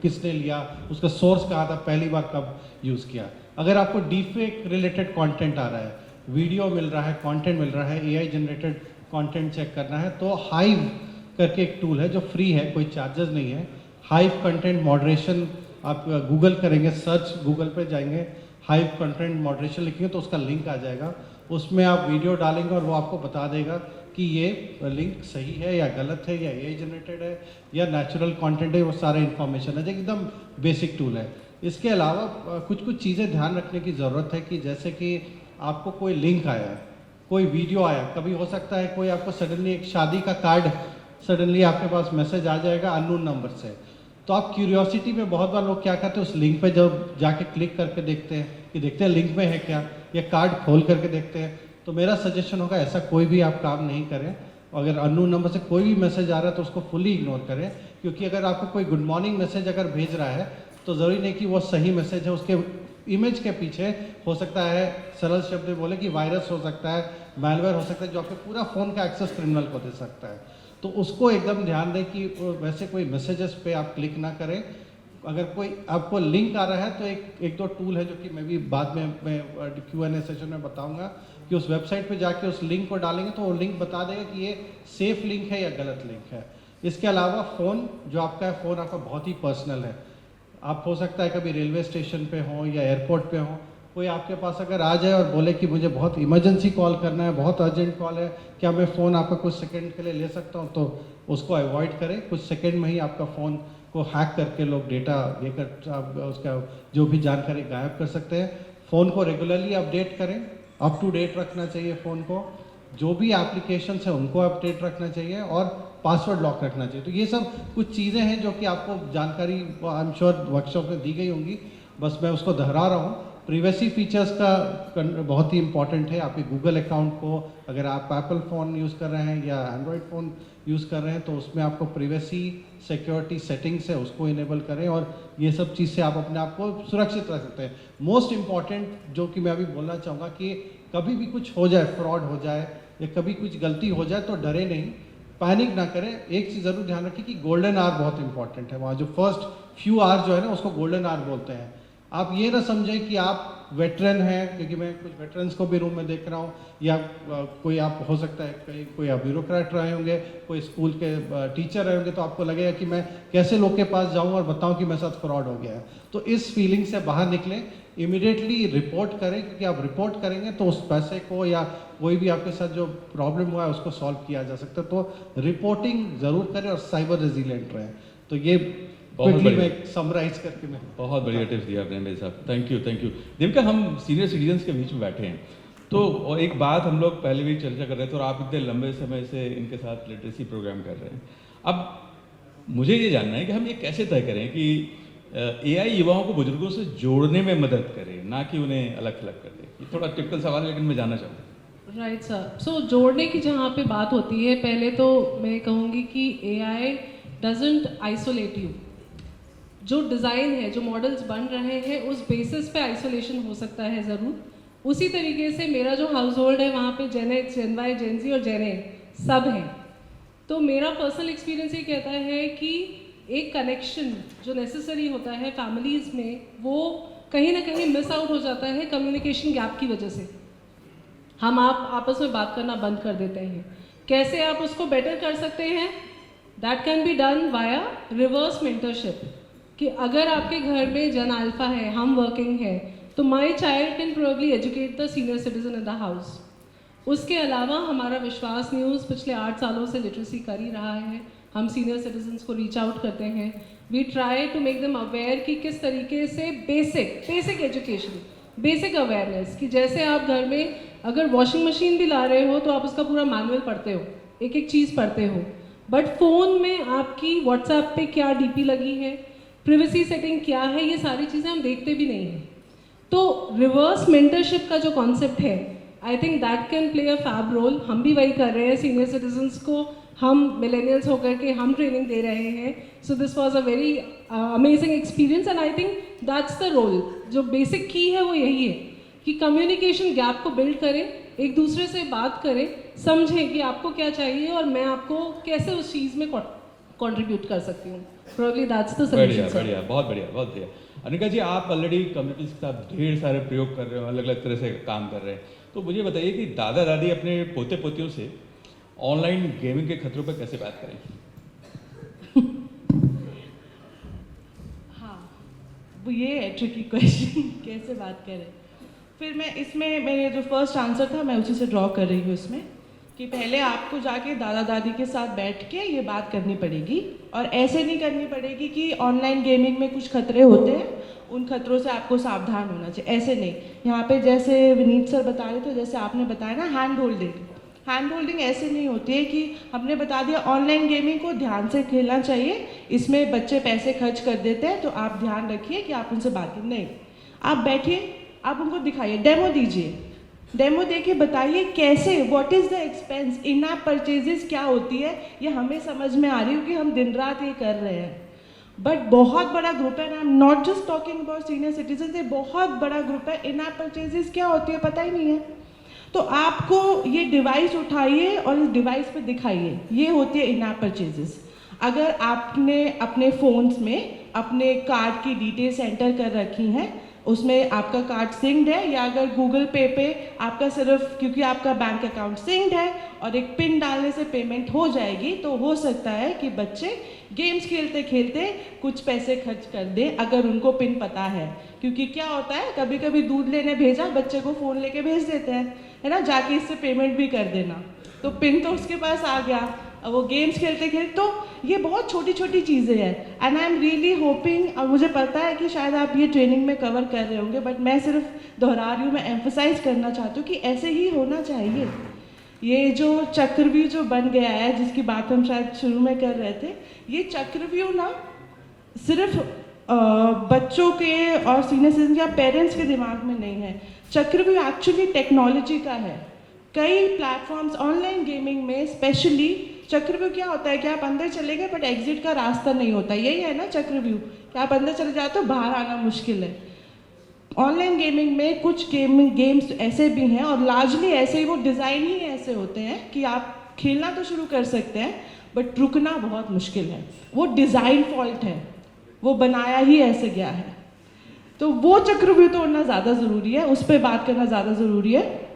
किसने लिया, उसका सोर्स कहाँ था, पहली बार कब यूज़ किया। अगर आपको डीफेक रिलेटेड कंटेंट आ रहा है, वीडियो मिल रहा है, कंटेंट मिल रहा है, एआई जनरेटेड कंटेंट चेक करना है, तो हाइव करके एक टूल है जो फ्री है, कोई चार्जेस नहीं है। हाइव कंटेंट मॉडरेशन आप गूगल करेंगे, सर्च गूगल पे जाएंगे, हाइव कंटेंट मॉडरेशन लिखेंगे तो उसका लिंक आ जाएगा, उसमें आप वीडियो डालेंगे और वो आपको बता देगा कि ये लिंक सही है या गलत है, या एआई जनरेटेड है या नेचुरल कंटेंट है, वो सारा इन्फॉर्मेशन है। एकदम बेसिक टूल है। इसके अलावा कुछ चीज़ें ध्यान रखने की ज़रूरत है कि जैसे कि आपको कोई लिंक आया है, कोई वीडियो आया, कभी हो सकता है कोई आपको सडनली एक शादी का कार्ड सडनली आपके पास मैसेज आ जाएगा अननोन नंबर से, तो आप क्यूरियोसिटी में बहुत बार लोग क्या करते हैं, उस लिंक पे जब जाके क्लिक करके देखते हैं कि देखते हैं लिंक में है क्या, या कार्ड खोल करके देखते हैं। तो मेरा सजेशन होगा ऐसा कोई भी आप काम नहीं करें। अगर अननोन नंबर से कोई भी मैसेज आ रहा है तो उसको फुली इग्नोर करें, क्योंकि अगर आपको कोई गुड मॉर्निंग मैसेज अगर भेज रहा है तो ज़रूरी नहीं कि वो सही मैसेज है, उसके इमेज के पीछे हो सकता है, सरल शब्द में बोले कि वायरस हो सकता है, मैलवेयर हो सकता है, जो आपके पूरा फ़ोन का एक्सेस क्रिमिनल को दे सकता है। तो उसको एकदम ध्यान दें कि वैसे कोई मैसेजेस पे आप क्लिक ना करें। अगर कोई आपको लिंक आ रहा है तो एक दो टूल है जो कि मैं भी बाद में Q&A सेशन में बताऊंगा कि उस वेबसाइट पे जाके उस लिंक को डालेंगे तो वो लिंक बता देगा कि ये सेफ लिंक है या गलत लिंक है। इसके अलावा फ़ोन जो आपका है, फ़ोन आपका बहुत ही पर्सनल है। आप हो सकता है कभी रेलवे स्टेशन पे हो या एयरपोर्ट पे हो, कोई आपके पास अगर आ जाए और बोले कि मुझे बहुत इमरजेंसी कॉल करना है, बहुत अर्जेंट कॉल है, क्या मैं फ़ोन आपका कुछ सेकंड के लिए ले सकता हूँ, तो उसको अवॉइड करें। कुछ सेकंड में ही आपका फ़ोन को हैक करके लोग डेटा लेकर आप उसका जो भी जानकारी गायब कर सकते हैं। फ़ोन को रेगुलरली अपडेट करें, अप टू डेट रखना चाहिए फ़ोन को। जो भी एप्लीकेशंस हैं उनको अपडेट रखना चाहिए और पासवर्ड लॉक रखना चाहिए। तो ये सब कुछ चीज़ें हैं जो कि आपको जानकारी आई एम श्योर वर्कशॉप में दी गई होंगी, बस मैं उसको दोहरा रहा हूँ। प्रिवेसी फीचर्स का बहुत ही इंपॉर्टेंट है। आपके गूगल अकाउंट को, अगर आप एप्पल फ़ोन यूज़ कर रहे हैं या एंड्रॉयड फ़ोन यूज़ कर रहे हैं तो उसमें आपको प्रिवेसी सिक्योरिटी सेटिंग्स है उसको इनेबल करें और ये सब चीज़ से आप अपने आप को सुरक्षित रख सकते हैं। मोस्ट इम्पॉर्टेंट जो कि मैं अभी बोलना चाहूँगा कि कभी भी कुछ हो जाए, फ्रॉड हो जाए या कभी कुछ गलती हो जाए तो डरे नहीं, पैनिक ना करें। एक चीज़ ज़रूर ध्यान रखें कि गोल्डन आवर बहुत इंपॉर्टेंट है। वहाँ जो फर्स्ट फ्यू आवर जो है ना उसको गोल्डन आवर बोलते हैं। आप ये ना समझें कि आप वेटरन हैं, क्योंकि मैं कुछ वेटरन्स को भी रूम में देख रहा हूँ, या कोई आप हो सकता है कोई आप ब्यूरोक्रेट रहे होंगे, कोई स्कूल के टीचर रहे होंगे, तो आपको लगेगा कि मैं कैसे लोग के पास जाऊँ और बताऊँ कि मेरे साथ फ्रॉड हो गया है। तो इस फीलिंग से बाहर निकलें, इमीडिएटली रिपोर्ट करें, क्योंकि आप रिपोर्ट करेंगे तो उस पैसे को या कोई भी आपके साथ जो प्रॉब्लम हुआ है उसको सॉल्व किया जा सकता है। तो रिपोर्टिंग ज़रूर करें और साइबर रेजिलेंट रहें। तो ये क्विकली मैं समराइज करके मैं बहुत बढ़िया टिप्स दिया आपने मेरे साहब, thank you thank you. Devika, हम सीनियर सिटीजन्स के बीच में बैठे हैं तो और एक बात हम लोग पहले भी चर्चा कर रहे थे और आप इतने लंबे समय से इनके साथ लिटरेसी प्रोग्राम कर रहे हैं। अब मुझे ये जानना है कि हम ये कैसे तय करें कि एआई युवाओं को बुजुर्गों से जोड़ने में मदद करे, ना कि उन्हें अलग अलग कर दे। ये थोड़ा टिपिकल सवाल है लेकिन मैं जानना चाहूँगा। Right sir. सो जोड़ने की जहाँ पे बात होती है, पहले तो मैं कहूँगी कि एआई डजंट आइसोलेट यू। जो डिज़ाइन है, जो मॉडल्स बन रहे हैं, उस बेसिस पे आइसोलेशन हो सकता है ज़रूर। उसी तरीके से मेरा जो हाउस होल्ड है वहाँ पे जेन एक्स, जेन वाई, जेन जी और जेन ए सब हैं। तो मेरा पर्सनल एक्सपीरियंस ये कहता है कि एक कनेक्शन जो नेसेसरी होता है फैमिलीज़ में, वो कहीं ना कहीं मिस आउट हो जाता है कम्युनिकेशन गैप की वजह से। हम आप आपस में बात करना बंद कर देते हैं। कैसे आप उसको बेटर कर सकते हैं? That can be done via reverse mentorship. कि अगर आपके घर में जन अल्फा है, हम वर्किंग है, तो my child can probably educate the senior citizen in the house. उसके अलावा हमारा विश्वास न्यूज़ पिछले 8 सालों से लिटरेसी कर ही रहा है। हम सीनियर सिटीजन्स को रीच आउट करते हैं। We try to make them aware कि किस तरीके से बेसिक एजुकेशन, बेसिक अवेयरनेस, कि जैसे आप घर में अगर वॉशिंग मशीन भी ला रहे हो तो आप उसका पूरा मैनुअल पढ़ते हो, एक एक चीज़ पढ़ते हो, बट फ़ोन में आपकी व्हाट्सएप पे क्या डीपी लगी है, प्रिवेसी सेटिंग क्या है, ये सारी चीज़ें हम देखते भी नहीं हैं। तो रिवर्स मेंटरशिप का जो कॉन्सेप्ट है, I think that can play a fab role. हम भी वही कर रहे हैं। सीनियर सिटीजन्स को हम मिलेनियल्स होकर के हम ट्रेनिंग दे रहे हैं। So this was a very amazing experience and I think that's the role. जो बेसिक की है वो यही है कि कम्युनिकेशन गैप को बिल्ड करें, एक दूसरे से बात करें, समझें कि आपको क्या चाहिए और मैं आपको कैसे उस चीज़ में कंट्रीब्यूट कर सकती हूँ। Probably that's the बढ़िया solution, sir. बढ़िया, बहुत बढ़िया, बहुत बढ़िया। अनिका जी, आप ऑलरेडी कम्युनिटीज़ के साथ ढेर सारे प्रयोग कर रहे हो, अलग अलग तरह से काम कर रहे हैं, तो मुझे बताइए कि दादा दादी अपने पोते पोतियों से ऑनलाइन गेमिंग के खतरों पर कैसे बात करें? हाँ, वो ये है ट्रिकी क्वेश्चन कैसे बात करें। फिर मैं इसमें मेरे जो फर्स्ट आंसर था मैं उसी से ड्रॉ कर रही हूँ इसमें, कि पहले आपको जाके दादा दादी के साथ बैठ के ये बात करनी पड़ेगी। और ऐसे नहीं करनी पड़ेगी कि ऑनलाइन गेमिंग में कुछ खतरे होते हैं, उन खतरों से आपको सावधान होना चाहिए, ऐसे नहीं। यहाँ पे जैसे विनीत सर बता रहे थे, जैसे आपने बताया ना हैंड होल्डिंग ऐसे नहीं होती है कि हमने बता दिया ऑनलाइन गेमिंग को ध्यान से खेलना चाहिए, इसमें बच्चे पैसे खर्च कर देते हैं, तो आप ध्यान रखिए कि आप उनसे बात नहीं, आप बैठिए, आप उनको दिखाइए, डेमो दीजिए, डेमो देके बताइए कैसे, what is the expense, in app purchases क्या होती है, ये हमें समझ में आ रही है कि हम दिन रात ये कर रहे हैं। बट बहुत बड़ा ग्रुप है, I am not just talking about senior citizen, ये बहुत बड़ा ग्रुप है। इन ऐप परचेजेस क्या होती है पता ही नहीं है। तो आपको ये डिवाइस उठाइए और इस डिवाइस पे दिखाइए, ये होती है इन ऐप परचेजेस। अगर आपने अपने फ़ोन्स में अपने कार्ड की डिटेल्स एंटर कर रखी हैं, उसमें आपका कार्ड सिंक्ड है, या अगर गूगल पे आपका सिर्फ क्योंकि आपका बैंक अकाउंट सिंक्ड है और एक पिन डालने से पेमेंट हो जाएगी, तो हो सकता है कि बच्चे गेम्स खेलते खेलते कुछ पैसे खर्च कर दें अगर उनको पिन पता है। क्योंकि क्या होता है, कभी कभी दूध लेने भेजा, बच्चे को फ़ोन लेके भेज देते हैं, है ना, जाके इससे पेमेंट भी कर देना, तो पिन तो उसके पास आ गया, अब वो गेम्स खेलते खेलते। तो ये बहुत छोटी छोटी चीज़ें हैं, and I am really hoping, और मुझे पता है कि शायद आप ये ट्रेनिंग में कवर कर रहे होंगे, बट मैं सिर्फ दोहरा रही हूँ, मैं एम्फोसाइज करना चाहती हूँ कि ऐसे ही होना चाहिए। ये जो चक्रव्यूह जो बन गया है, जिसकी बात हम शायद शुरू में कर रहे थे, ये चक्रव्यूह ना सिर्फ बच्चों के और सीनियर सिटीजन या पेरेंट्स के दिमाग में नहीं है। चक्रव्यूह एक्चुअली टेक्नोलॉजी का है। कई प्लेटफॉर्म्स ऑनलाइन गेमिंग में स्पेशली चक्रव्यूह क्या होता है कि आप अंदर चले गए बट एग्जिट का रास्ता नहीं होता, यही है ना चक्रव्यूह, कि आप अंदर चले जाते हो बाहर आना मुश्किल है। ऑनलाइन गेमिंग में कुछ गेम्स ऐसे भी हैं, और लार्जली ऐसे ही, वो डिज़ाइन ही ऐसे होते हैं कि आप खेलना तो शुरू कर सकते हैं बट रुकना बहुत मुश्किल है। वो डिज़ाइन फॉल्ट है, वो बनाया ही ऐसे गया है। तो वो चक्रव्यूह तोड़ना ज़्यादा ज़रूरी है, उस पर बात करना ज़्यादा ज़रूरी है।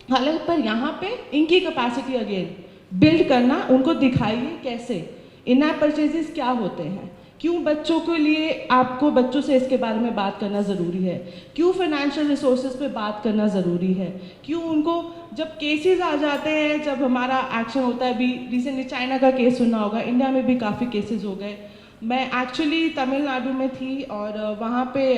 हालांकि पर यहाँ पे इनकी कैपेसिटी अगेन बिल्ड करना, उनको दिखाइए कैसे इन ऐप परचेजेस क्या होते हैं, क्यों बच्चों के लिए आपको बच्चों से इसके बारे में बात करना ज़रूरी है, क्यों फाइनेंशियल रिसोर्सेज पे बात करना ज़रूरी है, क्यों उनको जब केसेस आ जाते हैं, जब हमारा एक्शन होता है। अभी रिसेंटली चाइना का केस सुना होगा, इंडिया में भी काफ़ी केसेस हो गए। मैं एक्चुअली तमिलनाडु में थी और वहाँ पे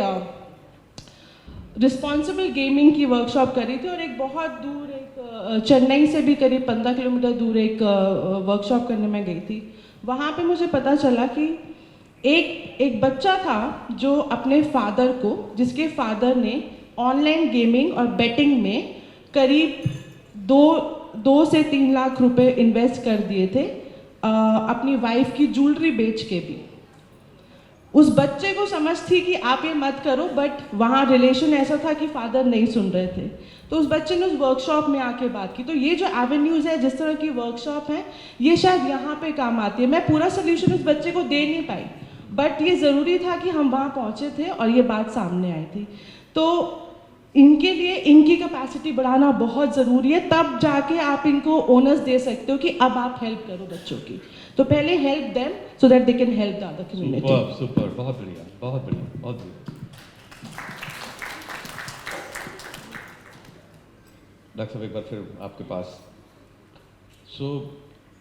रिस्पॉन्सिबल गेमिंग की वर्कशॉप करी थी, और एक बहुत दूर, एक चेन्नई से भी करीब 15 किलोमीटर दूर एक वर्कशॉप करने में गई थी। वहाँ पे मुझे पता चला कि एक बच्चा था जो अपने फादर को, जिसके फादर ने ऑनलाइन गेमिंग और बेटिंग में करीब 2 से 3 लाख रुपए इन्वेस्ट कर दिए थे, अपनी वाइफ की ज्वेलरी बेच के भी। उस बच्चे को समझ थी कि आप ये मत करो, बट वहाँ रिलेशन ऐसा था कि फादर नहीं सुन रहे थे, तो उस बच्चे ने उस वर्कशॉप में आके बात की। तो ये जो एवेन्यूज़ है, जिस तरह की वर्कशॉप है, ये शायद यहाँ पे काम आती है। मैं पूरा सोल्यूशन उस बच्चे को दे नहीं पाई, बट ये ज़रूरी था कि हम वहाँ पहुँचे थे और ये बात सामने आई थी। तो इनके लिए इनकी कैपेसिटी बढ़ाना बहुत ज़रूरी है, तब जाके आप इनको ओनर्स दे सकते हो कि अब आप हेल्प करो बच्चों की। तो पहले help them so that they can help the other community. Super, बहुत बढ़िया, बहुत बढ़िया, बहुत बढ़िया। डॉक्टर साहब, एक बार फिर आपके पास।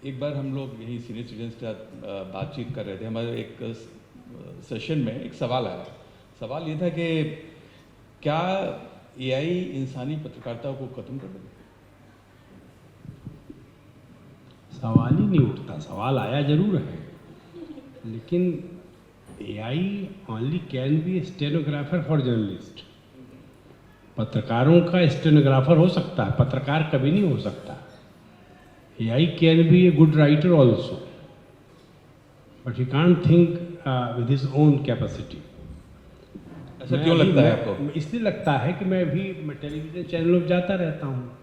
एक बार हम लोग यही सीनियर सिटीजन्स के साथ बातचीत कर रहे थे, हमारे एक सेशन में एक सवाल आया। सवाल ये था कि क्या एआई इंसानी पत्रकारिता को खत्म कर देगा? सवाल ही नहीं उठता, सवाल आया जरूर है, लेकिन AI only can be stenographer for journalist. पत्रकारों का स्टेनोग्राफर हो सकता है, पत्रकार कभी नहीं हो सकता। AI can be a good writer also, but he can't think with his own capacity. ऐसा क्यों लगता है आपको? इसलिए लगता है कि मैं टेलीविज़न चैनलों पर जाता रहता हूँ।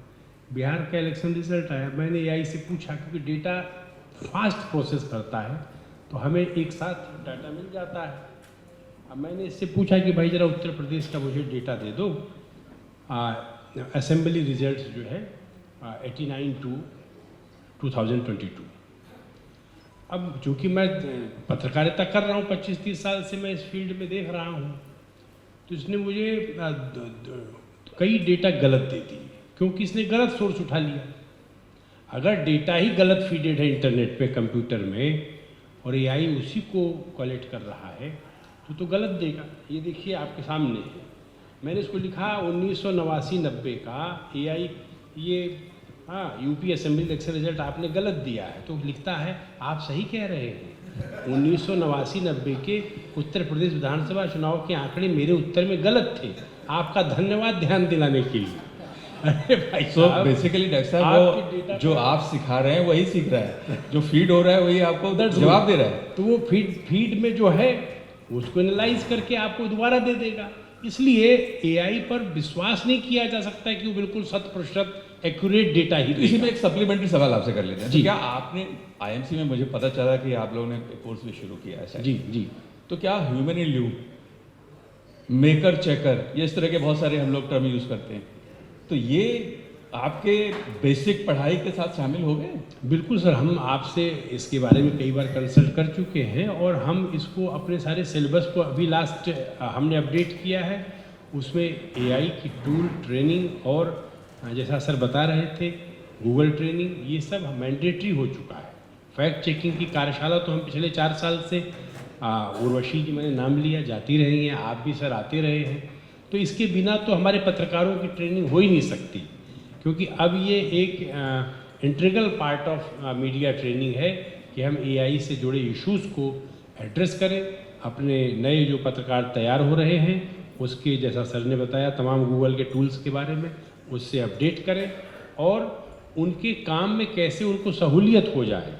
बिहार का इलेक्शन रिजल्ट आया, मैंने एआई से पूछा, क्योंकि डेटा फास्ट प्रोसेस करता है तो हमें एक साथ डाटा मिल जाता है। अब मैंने इससे पूछा कि भाई ज़रा उत्तर प्रदेश का मुझे डेटा दे दो, असेंबली रिजल्ट्स जो है 89-2022। अब चूँकि मैं पत्रकारिता कर रहा हूँ 25-30 साल से, मैं इस फील्ड में देख रहा हूँ, तो इसने मुझे कई डेटा गलत दे दी, क्योंकि इसने गलत सोर्स उठा लिया। अगर डेटा ही गलत फीडेड है इंटरनेट पे, कंप्यूटर में, और एआई उसी को कलेक्ट कर रहा है, तो गलत देगा। ये देखिए आपके सामने है, मैंने इसको लिखा 1989-90 का एआई, ये यूपी असेंबली इलेक्शन रिजल्ट आपने गलत दिया है। तो लिखता है आप सही कह रहे हैं, 1989-90 के उत्तर प्रदेश विधानसभा चुनाव के आंकड़े मेरे उत्तर में गलत थे। आपका धन्यवाद ध्यान दिलाने के लिए। अरे भाई साहब, बेसिकली डॉक्टर साहब, जो आप सिखा रहे हैं वही सीख रहा है, जो फीड हो रहा है वही आपको जवाब दे रहा है। तो वो फीड में जो है उसको एनालाइज करके आपको दोबारा दे देगा। इसलिए एआई पर विश्वास नहीं किया जा सकता कि वो बिल्कुल 100% एक्यूरेट डेटा ही इसी में देगा। एक सप्लीमेंटरी सवाल आपसे कर लेते हैं। जी। तो क्या आपने आईएमसी में, मुझे पता चला कि आप लोगों ने एक कोर्स भी शुरू किया है शायद। जी जी। तो क्या human in loop, maker checker, ये इस तरह के बहुत सारे हम लोग टर्म यूज करते हैं, तो ये आपके बेसिक पढ़ाई के साथ शामिल हो गए? बिल्कुल सर, हम आपसे इसके बारे में कई बार कंसल्ट कर चुके हैं और हम इसको अपने सारे सिलेबस को अभी लास्ट हमने अपडेट किया है। उसमें एआई की टूल ट्रेनिंग और जैसा सर बता रहे थे गूगल ट्रेनिंग, ये सब मैंडेटरी हो चुका है। फैक्ट चेकिंग की कार्यशाला तो हम पिछले 4 साल से उर्वशी जी मैंने नाम लिया, जाती रही हैं, आप भी सर आते रहे हैं। तो इसके बिना तो हमारे पत्रकारों की ट्रेनिंग हो ही नहीं सकती, क्योंकि अब ये एक integral part of media training है कि हम एआई से जुड़े इश्यूज़ को एड्रेस करें। अपने नए जो पत्रकार तैयार हो रहे हैं उसके, जैसा सर ने बताया, तमाम गूगल के टूल्स के बारे में उससे अपडेट करें और उनके काम में कैसे उनको सहूलियत हो जाए,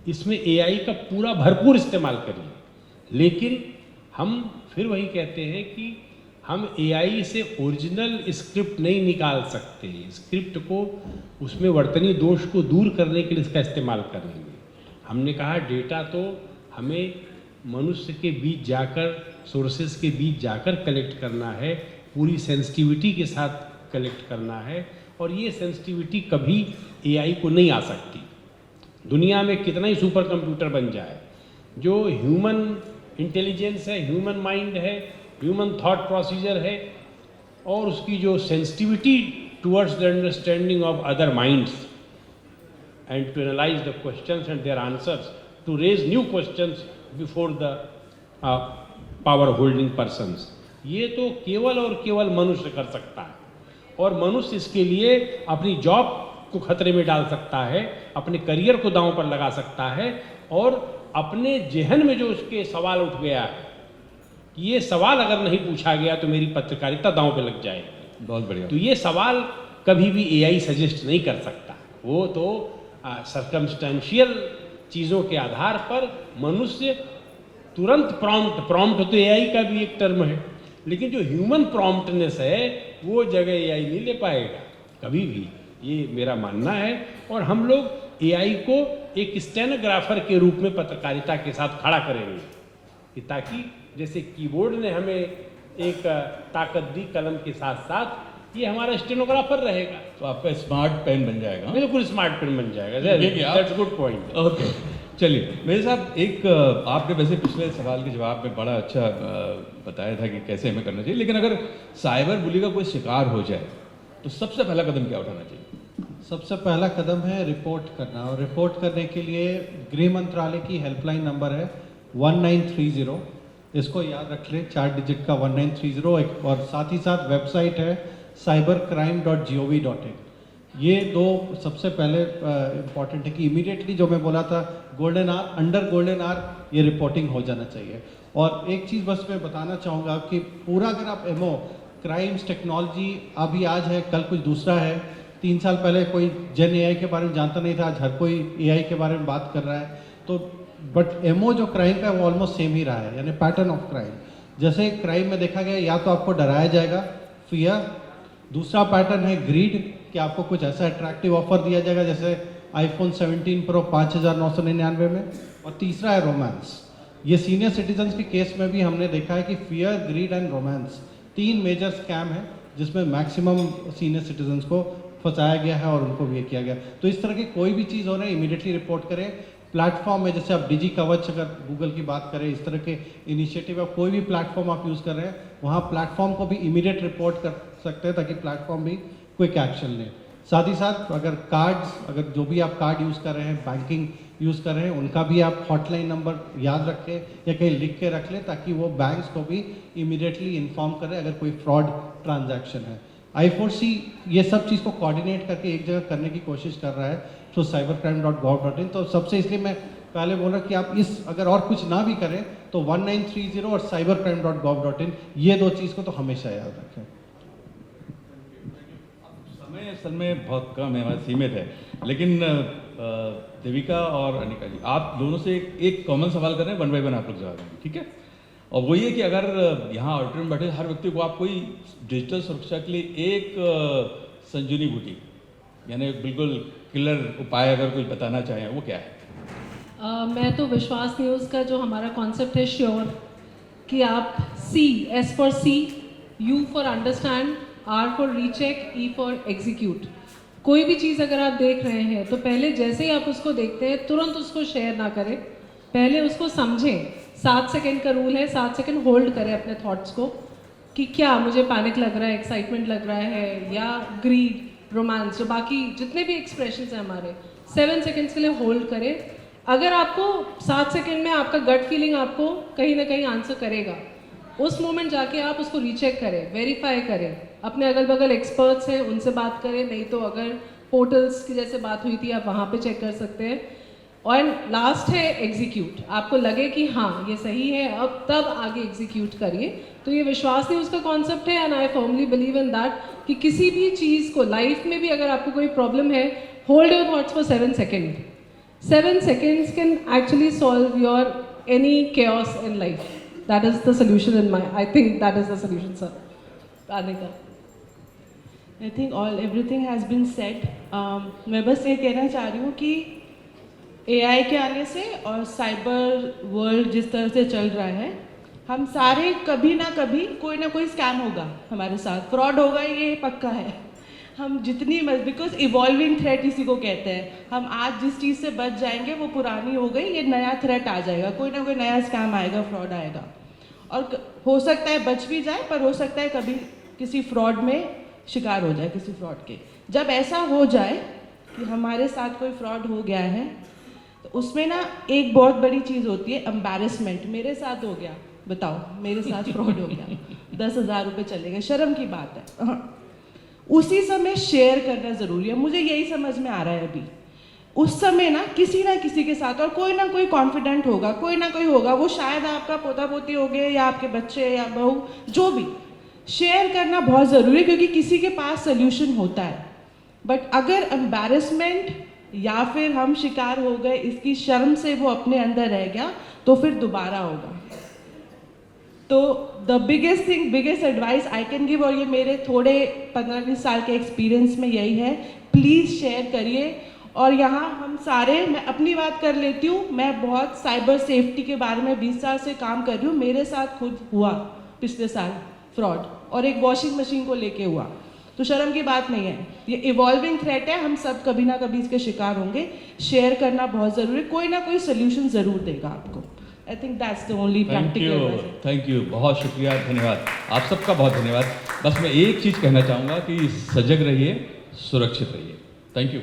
इसमें एआई का पूरा भरपूर इस्तेमाल करिए। लेकिन हम फिर वही कहते हैं कि हम एआई से ओरिजिनल स्क्रिप्ट नहीं निकाल सकते। स्क्रिप्ट को, उसमें वर्तनी दोष को दूर करने के लिए इसका इस्तेमाल करेंगे। हमने कहा डेटा तो हमें मनुष्य के बीच जाकर, सोर्सेज के बीच जाकर कलेक्ट करना है, पूरी सेंसिटिविटी के साथ कलेक्ट करना है, और ये सेंसिटिविटी कभी एआई को नहीं आ सकती। दुनिया में कितना ही सुपर कंप्यूटर बन जाए, जो ह्यूमन इंटेलिजेंस है, ह्यूमन माइंड है, ह्यूमन थॉट प्रोसीजर है, और उसकी जो sensitivity towards the understanding of other minds and to analyse the questions and their answers, to raise new questions before the power holding persons, ये तो केवल और केवल मनुष्य कर सकता है। और मनुष्य इसके लिए अपनी जॉब को खतरे में डाल सकता है, अपने करियर को दांव पर लगा सकता है, और अपने जेहन में जो उसके सवाल उठ गया है, ये सवाल अगर नहीं पूछा गया तो मेरी पत्रकारिता दांव पे लग जाएगी। बहुत बढ़िया। तो ये सवाल कभी भी एआई सजेस्ट नहीं कर सकता। वो तो सर्कमस्टेंशियल चीज़ों के आधार पर मनुष्य तुरंत प्रॉम्प्ट तो एआई का भी एक टर्म है, लेकिन जो ह्यूमन प्रॉम्प्टनेस है वो जगह एआई नहीं ले पाएगा कभी भी, ये मेरा मानना है। और हम लोग एआई को एक स्टेनोग्राफर के रूप में पत्रकारिता के साथ खड़ा करेंगे, कि ताकि जैसे कीबोर्ड ने हमें एक ताकत दी कलम के साथ साथ, ये हमारा स्टेनोग्राफर रहेगा। तो आपका स्मार्ट पेन बन जाएगा। बिल्कुल स्मार्ट पेन बन जाएगा। ये क्या? That's good point. ओके, चलिए मेरे साहब, एक आपने वैसे पिछले सवाल के जवाब में बड़ा अच्छा बताया था कि कैसे हमें करना चाहिए, लेकिन अगर साइबर बुली का कोई शिकार हो जाए तो सबसे पहला कदम क्या उठाना चाहिए? सबसे पहला कदम है रिपोर्ट करना, और रिपोर्ट करने के लिए गृह मंत्रालय की हेल्पलाइन नंबर है 1930, इसको याद रख लें, 4 डिजिट का 1930, और साथ ही साथ वेबसाइट है cybercrime.gov.in। ये दो सबसे पहले इम्पॉर्टेंट है कि इमीडिएटली, जो मैं बोला था golden hour, under golden hour ये रिपोर्टिंग हो जाना चाहिए। और एक चीज़ बस मैं बताना चाहूँगा कि पूरा अगर आप एमओ क्राइम्स टेक्नोलॉजी अभी आज है, कल कुछ दूसरा है। 3 साल पहले कोई जन एआई के बारे में जानता नहीं था, आज हर कोई एआई के बारे में बात कर रहा है। तो बट एमओ जो क्राइम का है वो ऑलमोस्ट सेम ही रहा है, यानी पैटर्न ऑफ क्राइम। जैसे क्राइम में देखा गया, या तो आपको डराया जाएगा, फियर, दूसरा पैटर्न है ग्रीड, कि आपको कुछ ऐसा अट्रैक्टिव ऑफर दिया जाएगा जैसे iPhone 17 Pro 5,999 में, और तीसरा है रोमांस। ये सीनियर सिटीजन्स के केस में भी हमने देखा है कि fear, greed and romance 3 major scam है जिसमें मैक्सिमम सीनियर सिटीजन्स को फंसाया गया है और उनको भी किया गया। तो इस तरह की कोई भी चीज़ हो रहा है इमीडिएटली रिपोर्ट करें। प्लेटफॉर्म में जैसे आप डिजी कवच, अगर गूगल की बात करें, इस तरह के इनिशिएटिव, आप कोई भी प्लेटफॉर्म आप यूज़ कर रहे हैं, वहाँ प्लेटफॉर्म को भी इमीडिएट रिपोर्ट कर सकते हैं ताकि प्लेटफॉर्म भी क्विक एक्शन लें। साथ ही साथ अगर कार्ड्स, अगर जो भी आप कार्ड यूज़ कर रहे हैं, बैंकिंग यूज़ कर रहे हैं, उनका भी आप हॉटलाइन नंबर याद रखें या कहीं लिख के रख लें ताकि वो बैंक्स को भी इमीडिएटली इन्फॉर्म करें अगर कोई फ्रॉड ट्रांजैक्शन है। I4C ये सब चीज़ को कोऑर्डिनेट करके एक जगह करने की कोशिश कर रहा है तो cybercrime.gov.in। तो सबसे इसलिए मैं पहले बोल रहा कि आप इस, अगर और कुछ ना भी करें तो 1930 और cybercrime.gov.in, ये 2 चीज़ को तो हमेशा याद रखें। समय असल में बहुत कम है, हमारा सीमित है, लेकिन देविका और अनिका जी, आप दोनों से एक कॉमन सवाल कर रहे हैं, 1 बाय 1 आप लोग जवाब देंगे, ठीक है? और वो ये कि अगर यहाँ ऑडिटोरियम में बैठे हर व्यक्ति को आप कोई डिजिटल सुरक्षा के लिए एक संजीवनी बूटी यानी बिल्कुल किलर उपाय अगर कोई बताना चाहें वो क्या है? मैं तो विश्वास न्यूज़ का जो हमारा कॉन्सेप्ट है श्योर कि आप C, S for C, U for understand, R for recheck, E for execute. कोई भी चीज़ अगर आप देख रहे हैं तो पहले जैसे ही आप उसको देखते हैं तुरंत उसको शेयर ना करें, पहले उसको समझें। 7 सेकंड का रूल है, 7 सेकंड होल्ड करें अपने थॉट्स को कि क्या मुझे पैनिक लग रहा है, एक्साइटमेंट लग रहा है, या ग्रीड, रोमांस, जो बाकी जितने भी एक्सप्रेशंस हैं हमारे, 7 सेकंड्स के लिए होल्ड करें। अगर आपको 7 सेकंड में आपका गट फीलिंग आपको कहीं ना कहीं आंसर करेगा, उस मोमेंट जाके आप उसको रीचेक करें, वेरीफाई करें, अपने अगल बगल एक्सपर्ट्स हैं उनसे बात करें, नहीं तो अगर पोर्टल्स की जैसे बात हुई थी आप वहाँ पे चेक कर सकते हैं। और लास्ट है एग्जीक्यूट। आपको लगे कि हाँ ये सही है, अब तब आगे एग्जीक्यूट करिए। तो ये विश्वास नहीं उसका कॉन्सेप्ट है, and I firmly believe in that कि किसी भी चीज़ को लाइफ में भी अगर आपको कोई प्रॉब्लम है, hold your thoughts for 7 second. 7 seconds can actually solve your any chaos in life. That is the solution in my. I think that is the solution, sir. Anika. I think all everything has been said. मैं बस ये कहना चाह रही हूँ कि AI के आने से और साइबर वर्ल्ड जिस तरह से चल रहा है, हम सारे कभी ना कभी कोई ना कोई स्कैम होगा हमारे साथ, फ्रॉड होगा, ये पक्का है। हम जितनी बिकॉज इवॉल्विंग थ्रेट इसी को कहते हैं, हम आज जिस चीज़ से बच जाएंगे वो पुरानी हो गई, ये नया थ्रेट आ जाएगा, कोई ना कोई नया स्कैम आएगा, फ्रॉड आएगा। और हो सकता है बच भी जाए, पर हो सकता है कभी किसी फ्रॉड में शिकार हो जाए, किसी फ्रॉड के। जब ऐसा हो जाए कि हमारे साथ कोई फ्रॉड हो गया है, तो उसमें ना एक बहुत बड़ी चीज़ होती है एम्बैरेसमेंट। मेरे साथ हो गया, बताओ मेरे साथ फ्रॉड हो गया, 10,000 रुपये चले गए, शर्म की बात है। उसी समय शेयर करना ज़रूरी है, मुझे यही समझ में आ रहा है अभी। उस समय ना किसी के साथ, और कोई ना कोई कॉन्फिडेंट होगा, कोई ना कोई होगा, वो शायद आपका पोता पोती हो गए या आपके बच्चे या बहू, जो भी, शेयर करना बहुत ज़रूरी है, क्योंकि किसी के पास सोल्यूशन होता है। बट अगर एम्बैरेसमेंट या फिर हम शिकार हो गए, इसकी शर्म से वो अपने अंदर रह गया, तो फिर दोबारा होगा। तो the biggest advice I can give, और ये मेरे थोड़े 15-20 साल के एक्सपीरियंस में यही है, प्लीज़ शेयर करिए। और यहाँ हम सारे, मैं अपनी बात कर लेती हूँ, मैं बहुत साइबर सेफ्टी के बारे में 20 साल से काम कर रही हूँ। मेरे साथ खुद हुआ पिछले साल फ्रॉड, और एक वॉशिंग मशीन को लेके हुआ, तो शर्म की बात नहीं है, ये इवॉल्विंग थ्रेट है, हम सब कभी ना कभी इसके शिकार होंगे। शेयर करना बहुत ज़रूरी है, कोई ना कोई सोल्यूशन ज़रूर देगा आपको। आई think that's the only practical. Thank you, बहुत शुक्रिया, धन्यवाद, आप सबका बहुत धन्यवाद। बस मैं एक चीज़ कहना चाहूँगा कि सजग रहिए, सुरक्षित रहिए। Thank you.